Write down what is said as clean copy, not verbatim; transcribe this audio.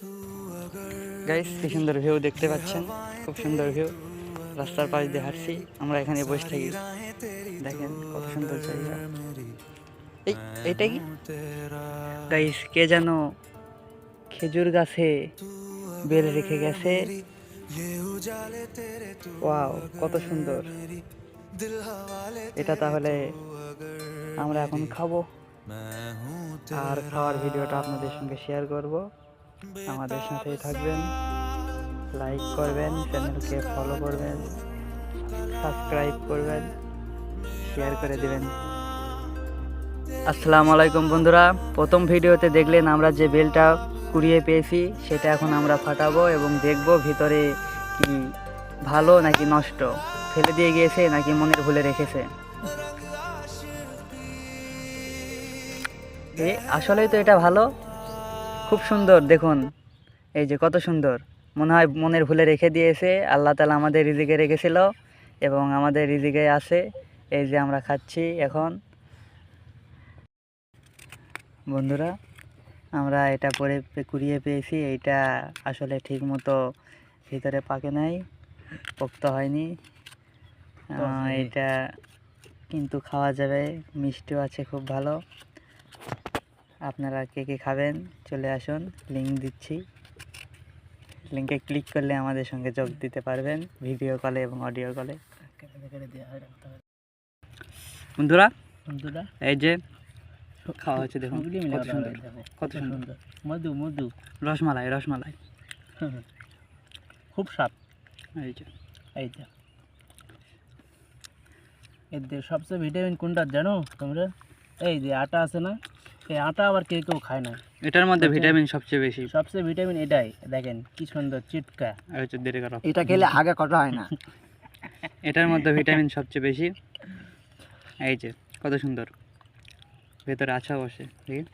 Guys কি সুন্দর view দেখতে পাচ্ছেন, খুব সুন্দর ভিউ। রাস্তার পাশ দিয়ে হাঁটছি, আমরা এখানে বসে থাকি। দেখেন কত সুন্দর জায়গা। এই এইটা কি গাইস, কে যেন খেজুর গাছে বেল রেখে গেছে। ওয়াও, কত সুন্দর। এটা তাহলে আমরা এখন খাবো, আর খাওয়ার ভিডিওটা আপনাদের সঙ্গে শেয়ার করব। আমাদের সাথেই থাকবেন, লাইক করবেন, চ্যানেলকে ফলো করবেন, সাবস্ক্রাইব করবেন, শেয়ার করে দিবেন। আসসালামু আলাইকুম বন্ধুরা, প্রথম ভিডিওতে দেখলেন আমরা যে বেলটা কুড়িয়ে পেয়েছি, সেটা এখন আমরা ফাটাবো এবং দেখব ভিতরে কি ভালো নাকি নষ্ট, ফেলে দিয়ে গিয়েছে নাকি মনের ভুলে রেখেছে। আসলেই তো এটা ভালো, খুব সুন্দর। দেখুন এই যে কত সুন্দর, মনে হয় মনের ভুলে রেখে দিয়েছে। আল্লাহ তাআলা আমাদের রিজিকে রেখেছিল এবং আমাদের রিজিকে আছে। এই যে আমরা খাচ্ছি এখন। বন্ধুরা, আমরা এটা কুড়িয়ে পেয়েছি। এইটা আসলে ঠিক মতো ভিতরে পাকে নাই, পোক্ত হয়নি। এটা কিন্তু খাওয়া যাবে, মিষ্টিও আছে, খুব ভালো। আপনারা কে কে খাবেন চলে আসুন, লিঙ্ক দিচ্ছি। লিঙ্কে ক্লিক করলে আমাদের সঙ্গে যোগ দিতে পারবেন ভিডিও কলে এবং অডিও কলে। বন্ধুরা এই যে খাওয়া হচ্ছে, দেখুন কত সুন্দর, কত সুন্দর। মধু মধু রসমালাই, রসমালাই খুব স্বাদ। এই যে এইটা এদের সবচেয়ে ভিটামিন কোনটা জানো তোমরা? এই যে আটা আছে না, এই আটা আবার কেউ খায় না। এটার মধ্যে ভিটামিন সবচেয়ে বেশি। সবচেয়ে ভিটামিন এটাই, দেখেন কি সুন্দর চিটকা। এটা খেলে আগে কথা হয় না। এটার মধ্যে ভিটামিন সবচেয়ে বেশি। এই যে কত সুন্দর, ভেতরে আছা বসে, ঠিক